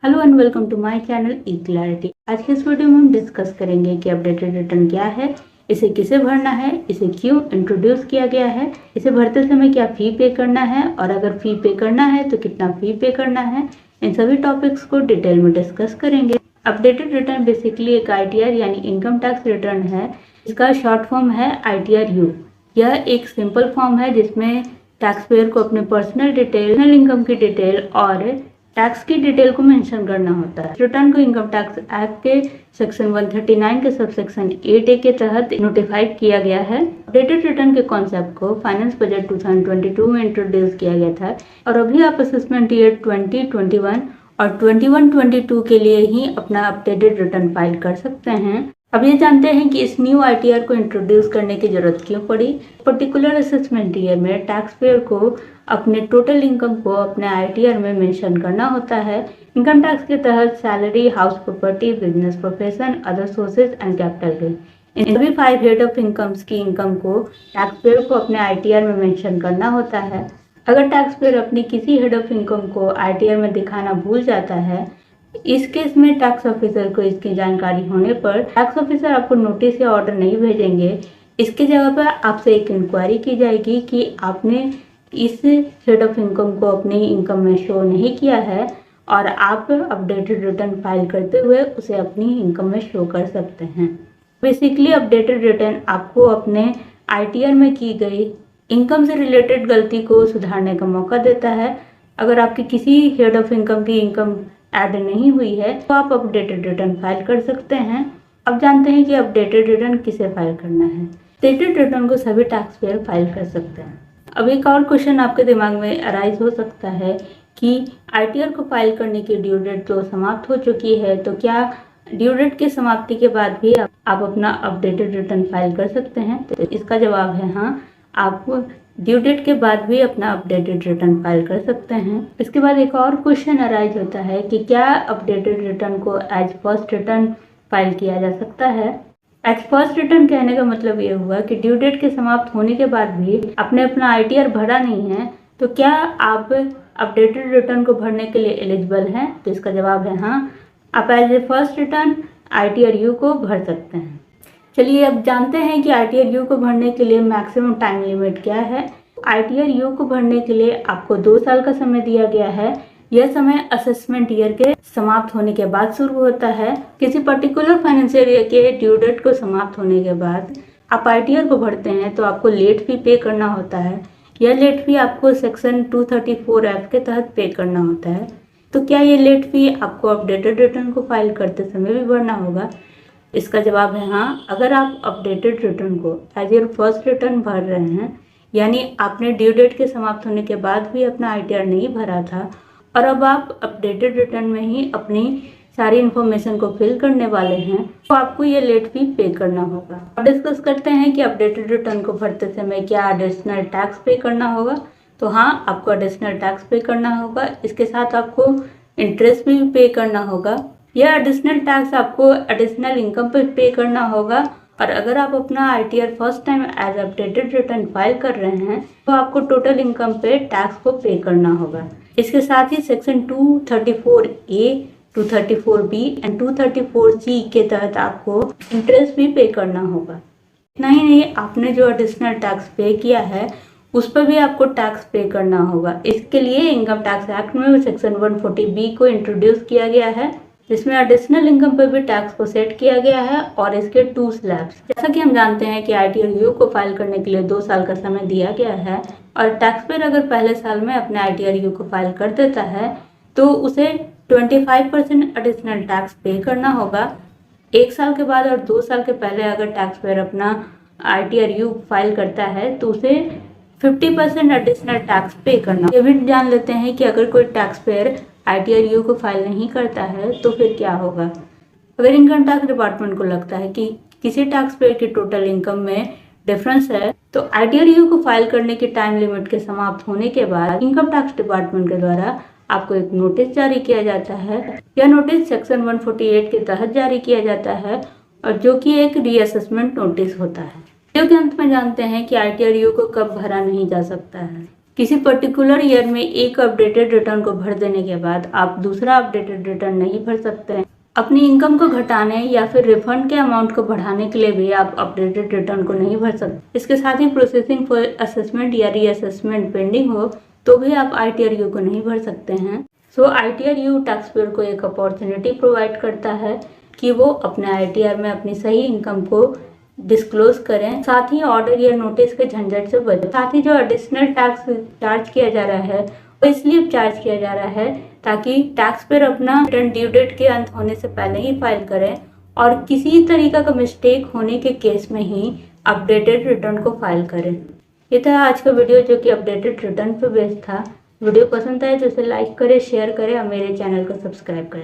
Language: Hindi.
Hello and welcome to my channel E clarity. आज के इस वीडियो में हम डिस्कस करेंगे कि अपडेटेड रिटर्न क्या है, इसे किसे भरना है, इसे क्यों इंट्रोड्यूस किया गया है, इसे भरते समय क्या फ़ी पे करना है और अगर फ़ी पे करना है तो कितना फ़ी पे करना है। इन सभी टॉपिक्स को डिटेल में डिस्कस करेंगे। अपडेटेड रिटर्न बेसिकली एक ITR यानी इनकम टैक्स रिटर्न है। इसका शॉर्ट फॉर्म है ITRU। यह एक सिंपल फॉर्म है जिसमें टैक्स पेयर को अपने पर्सनल डिटेल, इनकम की डिटेल और टैक्स की डिटेल को मेंशन करना होता है। रिटर्न को इनकम टैक्स एक्ट के सेक्शन 139 के सब सेक्शन 8A के तहत नोटिफाइड किया गया है। अपडेटेड रिटर्न के कॉन्सेप्ट को फाइनेंस बजट 2022 में इंट्रोड्यूस किया गया था और अभी आप असेसमेंट ईयर 2021 और 21-22 के लिए ही अपना अपडेटेड रिटर्न फाइल कर सकते हैं। अब ये जानते हैं कि इस न्यू ITR को इंट्रोड्यूस करने की जरूरत क्यों पड़ी। पर्टिकुलर असेसमेंट ईयर में टैक्स पेयर को अपने टोटल इनकम को अपने ITR में मेंशन करना होता है। इनकम टैक्स के तहत salary, house property, business profession, other sources and capital gain, इन सभी 5 हेड ऑफ इनकम्स की इनकम को टैक्स पेयर को अपने ITR में मेंशन करना होता है। अगर टैक्स पेयर अपनी किसी हेड ऑफ इनकम को ITR में दिखाना भूल जाता है, इस केस में टैक्स ऑफिसर को इसकी जानकारी होने पर टैक्स ऑफिसर आपको नोटिस या ऑर्डर नहीं भेजेंगे। इसके जगह पर आपसे एक इंक्वायरी की जाएगी कि आपने इस हेड ऑफ इनकम को अपनी इनकम में शो नहीं किया है और आप अपडेटेड रिटर्न फाइल करते हुए उसे अपनी इनकम में शो कर सकते हैं। बेसिकली अपडेटेड रिटर्न आपको अपने ITR में की गई इनकम से रिलेटेड गलती को सुधारने का मौका देता है। अगर आपकी किसी हेड ऑफ इनकम की इनकम ऐड नहीं हुई है तो आप अपडेटेड रिटर्न फाइल कर सकते हैं। अब जानते हैं कि अपडेटेड रिटर्न किसे फाइल करना है। अपडेटेड रिटर्न को सभी टैक्स पेयर फाइल कर सकते हैं। अब एक और क्वेश्चन आपके दिमाग में अराइज हो सकता है कि ITR को फाइल करने की ड्यू डेट तो समाप्त हो चुकी है, तो क्या ड्यू डेट की समाप्ति के बाद भी आप अपना अपडेटेड रिटर्न फाइल कर सकते हैं? तो इसका जवाब है हाँ, आप ड्यू डेट के बाद भी अपना अपडेटेड रिटर्न फाइल कर सकते हैं। इसके बाद एक और क्वेश्चन अराइज होता है कि क्या अपडेटेड रिटर्न को एज फर्स्ट रिटर्न फाइल किया जा सकता है। एज फर्स्ट रिटर्न कहने का मतलब ये हुआ कि ड्यू डेट के समाप्त होने के बाद भी आपने अपना ITR भरा नहीं है, तो क्या आप अपडेटेड रिटर्न को भरने के लिए एलिजिबल हैं? तो इसका जवाब है हाँ, आप as a first return ITRU को भर सकते हैं। चलिए अब जानते हैं कि ITRU को भरने के लिए मैक्सिमम टाइम लिमिट क्या है। ITRU को भरने के लिए आपको 2 साल का समय दिया गया है। यह समय असेसमेंट ईयर के समाप्त होने के बाद शुरू होता है। किसी पर्टिकुलर फाइनेंशियल ईयर के ड्यू डेट को समाप्त होने के बाद आप ITR को भरते हैं तो आपको लेट फी पे करना होता है। यह लेट फी आपको सेक्शन 234F के तहत पे करना होता है। तो क्या ये लेट फी आपको अपडेटेड रिटर्न को फाइल करते समय भी भरना होगा? इसका जवाब है हाँ। अगर आप अपडेटेड रिटर्न को एज योर फर्स्ट रिटर्न भर रहे हैं, यानी आपने ड्यू डेट के समाप्त होने के बाद भी अपना ITR नहीं भरा था और अब आप अपडेटेड रिटर्न में ही अपनी सारी इन्फॉर्मेशन को फिल करने वाले हैं, तो आपको ये लेट फी पे करना होगा। अब डिस्कस करते हैं कि अपडेटेड रिटर्न को भरते समय क्या एडिशनल टैक्स पे करना होगा। तो हाँ, आपको एडिशनल टैक्स पे करना होगा। इसके साथ आपको इंटरेस्ट भी पे करना होगा। यह एडिशनल टैक्स आपको एडिशनल इनकम पे पे करना होगा और अगर आप अपना ITR first time as updated return file कर रहे हैं तो आपको टोटल इनकम पे टैक्स को पे करना होगा। इसके साथ ही section 234A, 234B and 234C के तहत आपको इंटरेस्ट भी पे करना होगा। इतना ही नहीं, आपने जो एडिशनल टैक्स पे किया है उस पर भी आपको टैक्स पे करना होगा। इसके लिए इनकम टैक्स एक्ट में सेक्शन 140B को इंट्रोड्यूस किया गया है, जिसमें एडिशनल इनकम पर भी टैक्स को सेट किया गया है और इसके 2 स्लैब्स। जैसा कि हम जानते हैं कि ITRU को फाइल करने के लिए 2 साल का समय दिया गया है और टैक्स पेयर अगर पहले साल में अपने ITRU को फाइल कर देता है तो उसे 25% एडिशनल टैक्स पे करना होगा। 1 साल के बाद और 2 साल के पहले अगर टैक्स पेयर अपना ITRU फाइल करता है तो उसे 50% एडिशनल टैक्स पे करना। ये भी जान लेते हैं कि अगर कोई टैक्स पेयर ITRU को फाइल नहीं करता है तो फिर क्या होगा। अगर इनकम टैक्स डिपार्टमेंट को लगता है कि किसी टैक्स पेयर की टोटल इनकम में डिफरेंस है तो ITRU को फाइल करने की टाइम लिमिट के समाप्त होने के बाद इनकम टैक्स डिपार्टमेंट के द्वारा आपको एक नोटिस जारी किया जाता है। यह नोटिस सेक्शन 148 के तहत जारी किया जाता है और जो कि एक रीअसेसमेंट नोटिस होता है। वीडियो के अंत में जानते हैं कि ITRU को कब भरा नहीं जा सकता है। किसी पर्टिकुलर ईयर में एक अपडेटेड रिटर्न को भर देने के बाद आप दूसरा अपडेटेड रिटर्न नहीं भर सकते हैं। अपनी इनकम को घटाने या फिर रिफंड के अमाउंट को बढ़ाने के लिए भी आप अपडेटेड रिटर्न को नहीं भर सकते। इसके साथ ही प्रोसेसिंग फॉर असेसमेंट या रीअसेसमेंट पेंडिंग हो तो भी आप ITRU को नहीं भर सकते हैं। सो ITRU टैक्स पेयर को एक अपॉर्चुनिटी प्रोवाइड करता है कि वो अपने ITR में अपनी सही इनकम को डिस्क्लोज करें, साथ ही ऑर्डर या नोटिस के झंझट से बचें। साथ ही जो एडिशनल टैक्स चार्ज किया जा रहा है वो इसलिए चार्ज किया जा रहा है ताकि टैक्स पेयर अपना रिटर्न ड्यू डेट के अंत होने से पहले ही फाइल करें और किसी तरीका का मिस्टेक होने के केस में ही अपडेटेड रिटर्न को फाइल करें। ये था आज का वीडियो जो कि अपडेटेड रिटर्न पे बेस्ड था। वीडियो पसंद आए तो इसे लाइक करें, शेयर करें और मेरे चैनल को सब्सक्राइब करें।